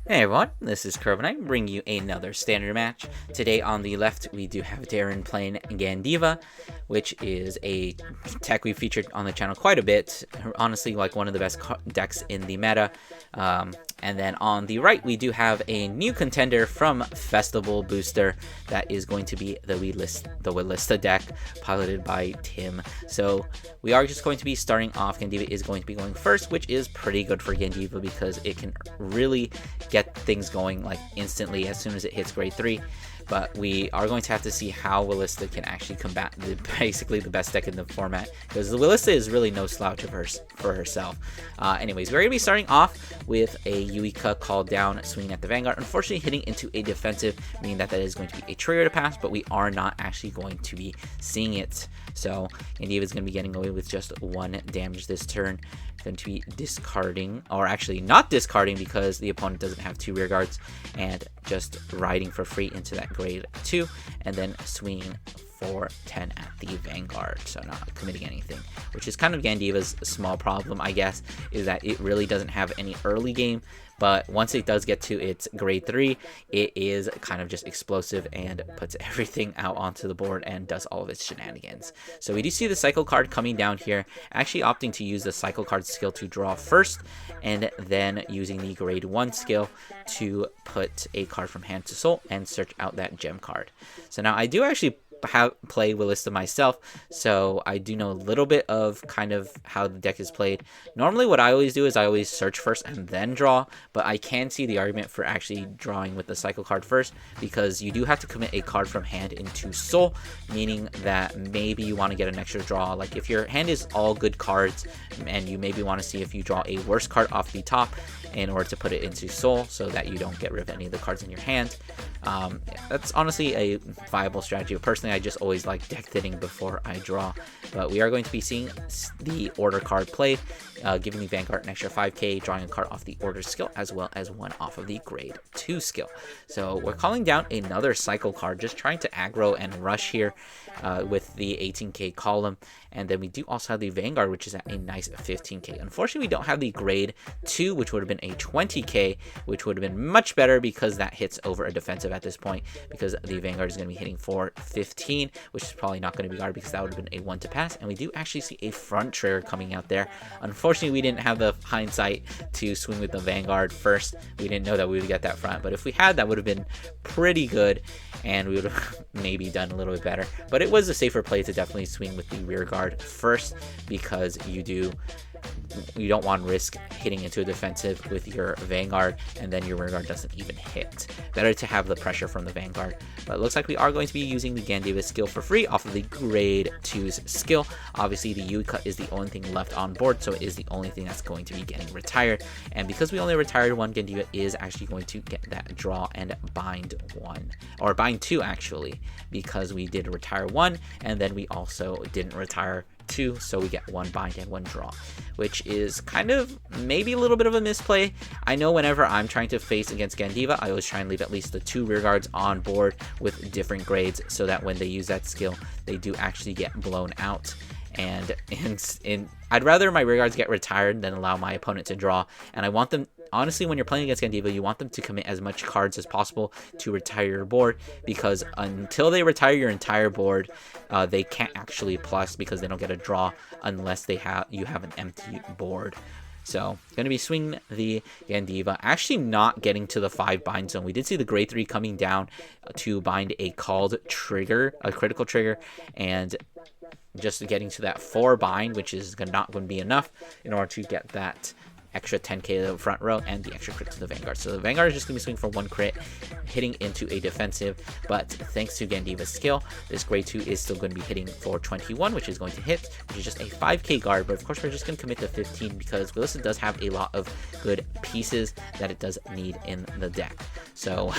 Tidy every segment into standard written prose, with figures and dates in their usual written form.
Hey everyone, this is Carbonite bringing you another standard match. Today on the left we do have Darren playing Gandeeva, which is a tech we've featured on the channel quite a bit. Honestly, like one of the best decks in the meta. And then on the right we do have a new contender from Festival Booster that is going to be the Wilista deck, piloted by Tim. So we are just going to be starting off. Gandeeva is going to be going first, which is pretty good for Gandeeva because it can really get things going like instantly as soon as it hits grade 3. But we are going to have to see how Wilista can actually combat basically the best deck in the format, because the Wilista is really no slouch of for herself. Anyways, we're going to be starting off with a Yuika called down, swinging at the Vanguard, unfortunately hitting into a defensive, meaning that is going to be a trigger to pass, but we are not actually going to be seeing it. So Gandeeva is going to be getting away with just 1 damage this turn. Going to be discarding, or actually not discarding, because the opponent doesn't have 2 rear guards, and just riding for free into that grade 2, and then swinging for 10 at the Vanguard, so not committing anything, which is kind of Gandeeva's small problem, I guess, is that it really doesn't have any early game, but once it does get to its grade 3, it is kind of just explosive and puts everything out onto the board and does all of its shenanigans. So we do see the cycle card coming down here, actually opting to use the cycle card skill to draw first, and then using the grade 1 skill to put a card from hand to soul and search out that gem card. So now I do actually play Wilista myself, so I do know a little bit of kind of how the deck is played. Normally what I always do is I always search first and then draw, but I can see the argument for actually drawing with the cycle card first, because you do have to commit a card from hand into soul, meaning that maybe you want to get an extra draw. Like if your hand is all good cards and you maybe want to see if you draw a worse card off the top in order to put it into soul so that you don't get rid of any of the cards in your hand. That's honestly a viable strategy. Personally, I just always like deck thinning before I draw. But we are going to be seeing the order card played, giving the Vanguard an extra 5k, drawing a card off the order skill, as well as 1 off of the grade 2 skill. So we're calling down another cycle card, just trying to aggro and rush here with the 18k column. And then we do also have the Vanguard, which is at a nice 15k. Unfortunately, we don't have the grade 2, which would have been a 20k, which would have been much better because that hits over a defensive at this point, because the Vanguard is going to be hitting for 15, which is probably not going to be guarded because that would have been a 1 to pass. And we do actually see a front trigger coming out there. Unfortunately, we didn't have the hindsight to swing with the Vanguard first. We didn't know that we would get that front, but if we had, that would have been pretty good, and we would have maybe done a little bit better. But it was a safer play to definitely swing with the rear guard first, because you don't want to risk hitting into a defensive with your Vanguard and then your rear guard doesn't even hit. Better to have the pressure from the Vanguard. But it looks like we are going to be using the Gandeeva skill for free off of the grade 2's skill. Obviously the Yuika is the only thing left on board, so it is the only thing that's going to be getting retired. And because we only retired 1, Gandeeva is actually going to get that draw and bind 1, or bind 2 actually, because we did retire 1 and then we also didn't retire 2, so we get 1 bind and 1 draw, which is kind of maybe a little bit of a misplay. I know whenever I'm trying to face against Gandeeva, I always try and leave at least the 2 rear guards on board with different grades, so that when they use that skill, they do actually get blown out. And I'd rather my rear guards get retired than allow my opponent to draw. And I want them, honestly, when you're playing against Gandeeva, you want them to commit as much cards as possible to retire your board, because until they retire your entire board, they can't actually plus, because they don't get a draw unless you have an empty board. So, going to be swinging the Gandeeva, actually not getting to the 5 bind zone. We did see the grade 3 coming down to bind a called trigger, a critical trigger, and just getting to that 4 bind, which is not going to be enough in order to get that extra 10k to the front row and the extra crit to the Vanguard. So the Vanguard is just going to be swinging for 1 crit, hitting into a defensive, but thanks to Gandeeva's skill, this grade 2 is still going to be hitting for 21, which is going to hit, which is just a 5k guard. But of course, we're just going to commit to 15 because Wilista does have a lot of good pieces that it does need in the deck. So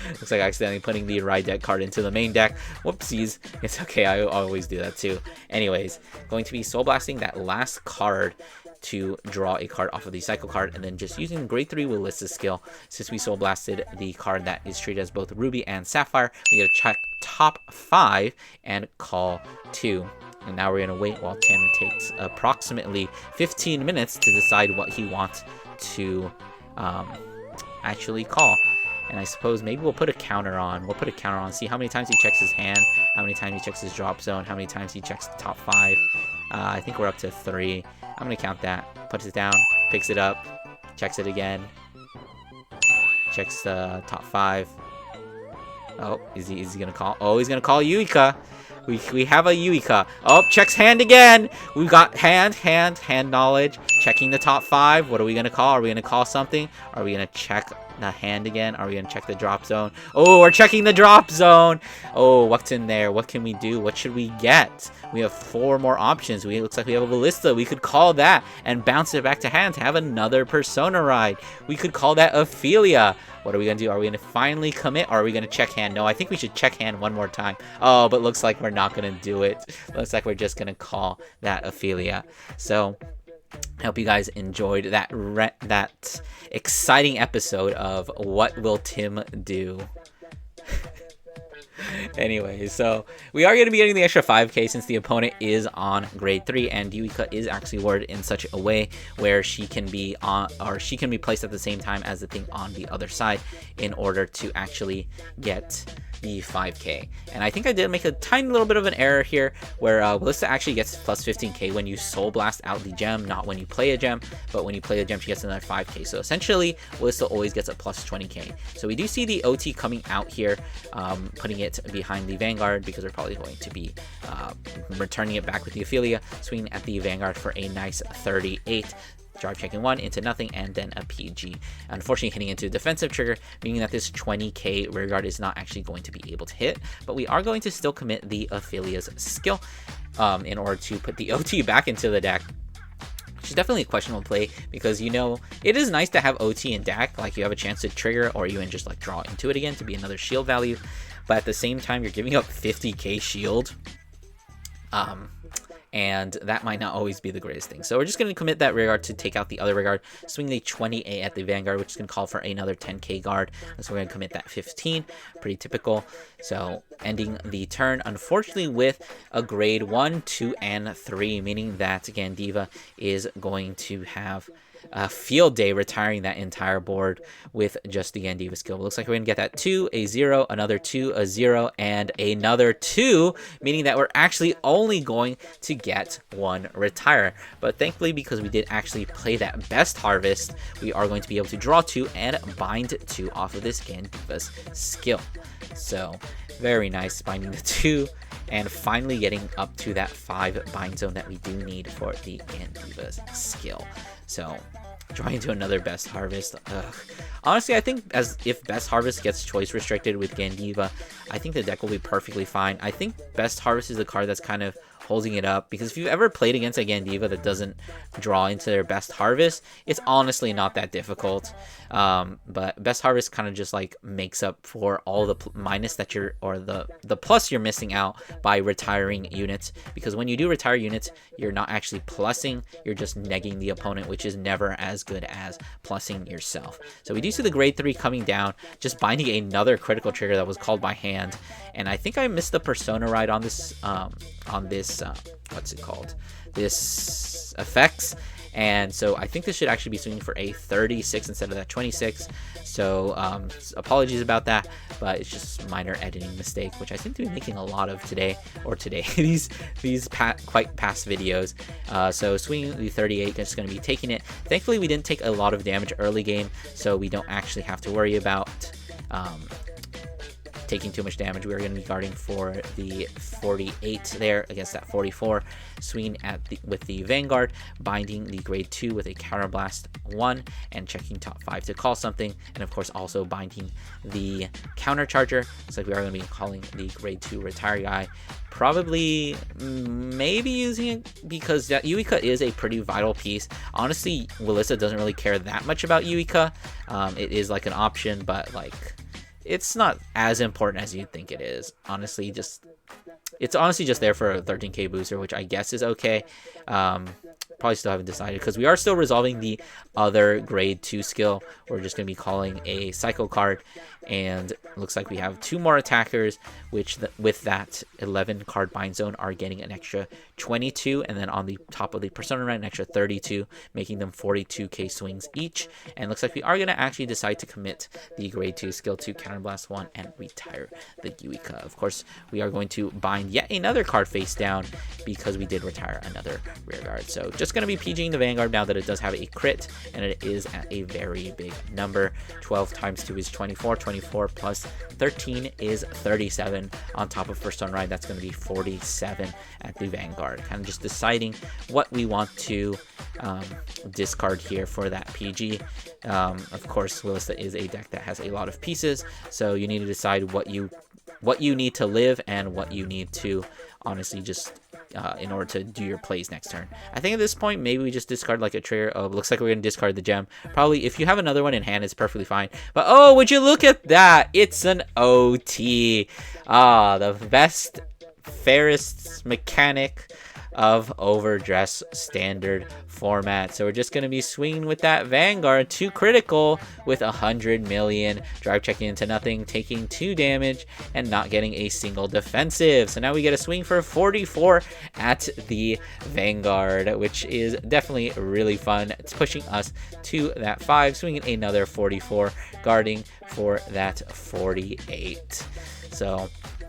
looks like accidentally putting the ride deck card into the main deck. Whoopsies. It's okay, I always do that too. Anyways, going to be soul blasting that last card to draw a card off of the cycle card, and then just using grade 3 Wilista skill. Since we soul blasted the card that is treated as both Ruby and Sapphire, we gotta check top 5 and call 2. And now we're gonna wait while Tim takes approximately 15 minutes to decide what he wants to actually call. And I suppose maybe we'll put a counter on. We'll put a counter on, see how many times he checks his hand, how many times he checks his drop zone, how many times he checks the top 5. I think we're up to 3. I'm going to count that. Puts it down, picks it up, checks it again, checks the top 5. Oh, is he going to call? Oh, he's going to call Yuika. We have a Yuika. Oh, checks hand again. We've got hand knowledge. Checking the top 5. What are we going to call? Are we going to call something? Are we going to check the hand again? Are we going to check the drop zone? Oh, we're checking the drop zone. Oh, what's in there? What can we do? What should we get? We have 4 more options. It looks like we have a Wilista. We could call that and bounce it back to hand to have another Persona ride. We could call that Ophelia. What are we going to do? Are we going to finally commit, or are we going to check hand? No, I think we should check hand one more time. Oh, but looks like we're not going to do it. Looks like we're just going to call that Ophelia. So I hope you guys enjoyed that exciting episode of What Will Tim Do? Anyway, so we are going to be getting the extra 5k since the opponent is on grade 3, and Yuika is actually worded in such a way where she can be on, or she can be placed at the same time as the thing on the other side in order to actually get the 5k. And I think I did make a tiny little bit of an error here where Wilista actually gets plus 15k when you soul blast out the gem, not when you play a gem, but when you play a gem she gets another 5k. So essentially Wilista always gets a plus 20k. So we do see the OT coming out here, putting it behind the Vanguard because we're probably going to be returning it back with the Ophelia, swinging at the Vanguard for a nice 38. Drive checking 1 into nothing, and then a PG. Unfortunately, hitting into a defensive trigger, meaning that this 20k rearguard is not actually going to be able to hit, but we are going to still commit the Ophelia's skill in order to put the OT back into the deck. Which is definitely a questionable play because, you know, it is nice to have OT in deck, like you have a chance to trigger or even just like draw into it again to be another shield value, but at the same time you're giving up 50k shield. And that might not always be the greatest thing. So we're just going to commit that rearguard to take out the other rearguard, swing the 28 at the Vanguard, which is going to call for another 10k guard. And so we're going to commit that 15, pretty typical. So ending the turn, unfortunately, with a grade 1, 2, and 3, meaning that Gandeeva is going to have a field day retiring that entire board with just the Gandeeva skill. It looks like we're going to get that 2, a 0, another 2, a 0, and another 2, meaning that we're actually only going to get 1 retire. But thankfully, because we did actually play that best harvest, we are going to be able to draw 2 and bind 2 off of this Gandeeva's skill. So very nice, binding the 2 and finally getting up to that 5 bind zone that we do need for the Gandeeva's skill. So drawing into another best harvest. Honestly, I think if best harvest gets choice restricted with Gandeeva, I think the deck will be perfectly fine. I think best harvest is the card that's kind of holding it up, because if you've ever played against a Gandeeva that doesn't draw into their best harvest, it's honestly not that difficult. But best harvest kind of just like makes up for all the minus that you're, or the plus you're missing out by retiring units, because when you do retire units, you're not actually plussing, you're just negging the opponent, which is never as good as plussing yourself. So we do see the grade 3 coming down, just binding another critical trigger that was called by hand. And I think I missed the Persona ride on this what's it called, this effects, and so I think this should actually be swinging for a 36 instead of that 26. So apologies about that, but it's just minor editing mistake, which I seem to be making a lot of today these quite past videos. So swinging the 38, just going to be taking it. Thankfully we didn't take a lot of damage early game, so we don't actually have to worry about taking too much damage. We are going to be guarding for the 48 there against that 44, swinging with the Vanguard, binding the grade 2 with a counterblast 1, and checking top 5 to call something, and of course also binding the counter charger. Looks like we are going to be calling the grade 2 retire guy, probably maybe using it because that Yuika is a pretty vital piece. Honestly, Wilista doesn't really care that much about Yuika. It is like an option, but like it's not as important as you'd think it is. Honestly, it's honestly just there for a 13k booster, which I guess is okay. probably still haven't decided, because we are still resolving the other grade 2 skill. We're just going to be calling a cycle card, and it looks like we have 2 more attackers, which with that 11 card bind zone are getting an extra 22, and then on the top of the persona ride an extra 32, making them 42k swings each. And looks like we are going to actually decide to commit the grade 2 skill to Counterblast 1 and retire the Yuika. Of course, we are going to bind yet another card face down because we did retire another rear guard. So just going to be PGing the Vanguard now that it does have a crit, and it is at a very big number. 12 times 2 is 24, 24 plus 13 is 37. On top of first on ride, that's going to be 47 at the Vanguard. Kind of just deciding what we want to discard here for that PG. Of course, Wilista is a deck that has a lot of pieces, so you need to decide what you need to live and what you need to honestly just in order to do your plays next turn. I think at this point, maybe we just discard like a trigger. Oh, looks like we're going to discard the gem. Probably if you have another one in hand, it's perfectly fine. But oh, would you look at that? It's an OT. The best, fairest mechanic of overdress standard format. So we're just going to be swinging with that Vanguard to critical with 100 million, drive checking into nothing, taking 2 damage and not getting a single defensive. So now we get a swing for 44 at the Vanguard, which is definitely really fun. It's pushing us to that 5, swinging another 44, guarding for that 48. So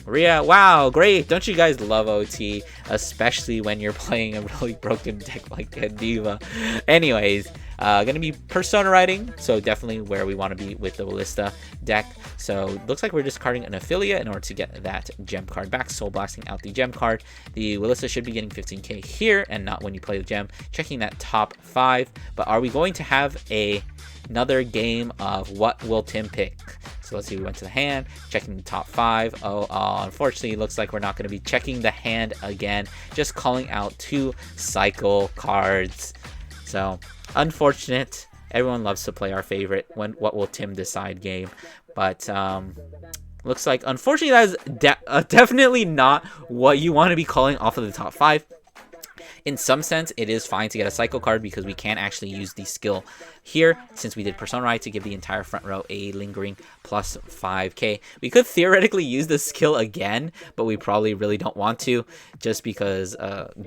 Ria, wow, great. Don't you guys love OT? Especially when you're playing a really broken deck like Gandeeva. Anyways, gonna be persona riding, so definitely where we want to be with the Wilista deck. So looks like we're discarding an affiliate in order to get that gem card back, soul blasting out the gem card. The Wilista should be getting 15k here and not when you play the gem. Checking that top 5, but are we going to have another game of what will Tim pick? So let's see, we went to the hand, checking the top 5. Unfortunately, it looks like we're not going to be checking the hand again, just calling out 2 cycle cards. So unfortunate. Everyone loves to play our favorite what will Tim decide game, but looks like unfortunately that is definitely not what you want to be calling off of the top 5. In some sense, it is fine to get a cycle card because we can actually use the skill here since we did Persona Ride to give the entire front row a lingering plus 5k. We could theoretically use the skill again, but we probably really don't want to just because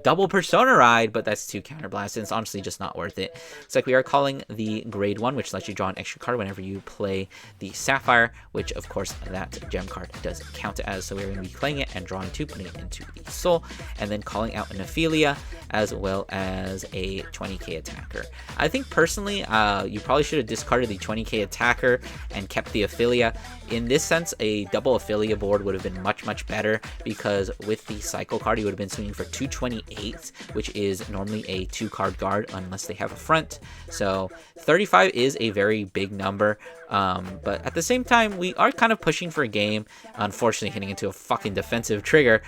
double Persona Ride, but that's 2 counterblast and it's honestly just not worth it. It's like we are calling the grade 1, which lets you draw an extra card whenever you play the Sapphire, which of course that gem card does count as. So we're going to be playing it and drawing 2, putting it into the soul, and then calling out an Ophelia as well as a 20k attacker. I think personally, you probably should have discarded the 20k attacker and kept the Ophelia. In this sense, a double Ophelia board would have been much better because with the cycle card, you would have been swinging for 228, which is normally a 2-card guard unless they have a front. So 35 is a very big number, but at the same time, we are kind of pushing for a game. Unfortunately, hitting into a fucking defensive trigger,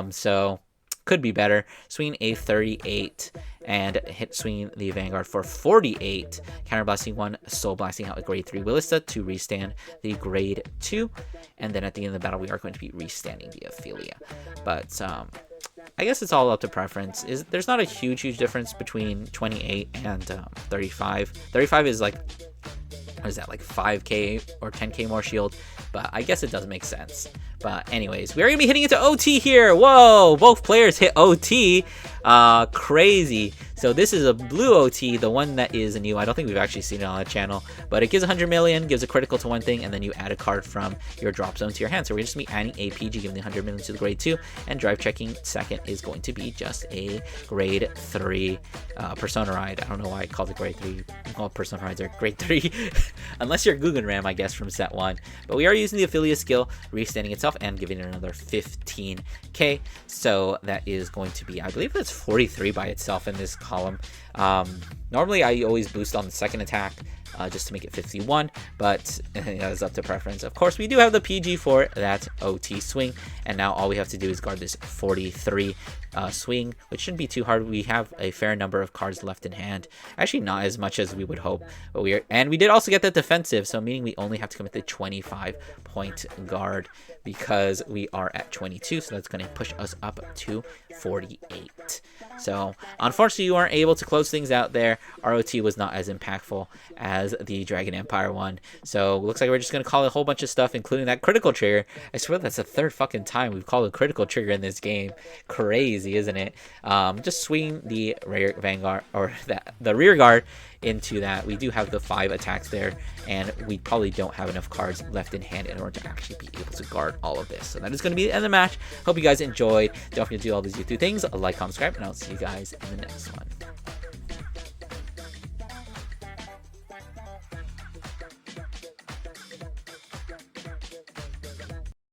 so could be better. Swinging a 38 and swinging the Vanguard for 48. Counterblasting 1, soul blasting out a grade 3 Wilista to restand the grade 2. And then at the end of the battle, we are going to be restanding the Ophelia. But I guess it's all up to preference. There's not a huge difference between 28 and 35. 35 is like, what is that, like 5k or 10k more shield, but I guess it does make sense. But anyways, we're gonna be hitting into OT here. Whoa, both players hit OT. Crazy. So this is a blue OT, the one that is new. I don't think we've actually seen it on the channel, but it gives 100 million, gives a critical to one thing, and then you add a card from your drop zone to your hand. So we're just gonna be adding a PG, giving the 100 million to the grade 2, and drive checking second is going to be just a grade 3 Persona Ride. I don't know why I called it grade 3. All Persona Rides are grade 3, unless you're Guggen Ram, I guess, from set 1. But we are using the affiliate skill, restanding itself, and giving it another 15k. So that is going to be, I believe that's 43 by itself in this column. Normally I always boost on the second attack, just to make it 51, but that's up to preference. Of course, we do have the PG for that OT swing, and now all we have to do is guard this 43 swing, which shouldn't be too hard. We have a fair number of cards left in hand. Actually, not as much as we would hope, but we did also get the defensive, so meaning we only have to commit the 25-point guard because we are at 22, so that's going to push us up to 48. So unfortunately, you weren't able to close things out there. ROT was not as impactful as the Dragon Empire one, so looks like we're just going to call a whole bunch of stuff, including that critical trigger. I swear that's the third fucking time we've called a critical trigger in this game. Crazy, isn't it? Just swing the rear Vanguard, or the rear guard into that. We do have the 5 attacks there, and we probably don't have enough cards left in hand in order to actually be able to guard all of this. So that is going to be the end of the match. Hope you guys enjoyed. Don't forget to do all these YouTube things, like, comment, subscribe, and I'll see you guys in the next one.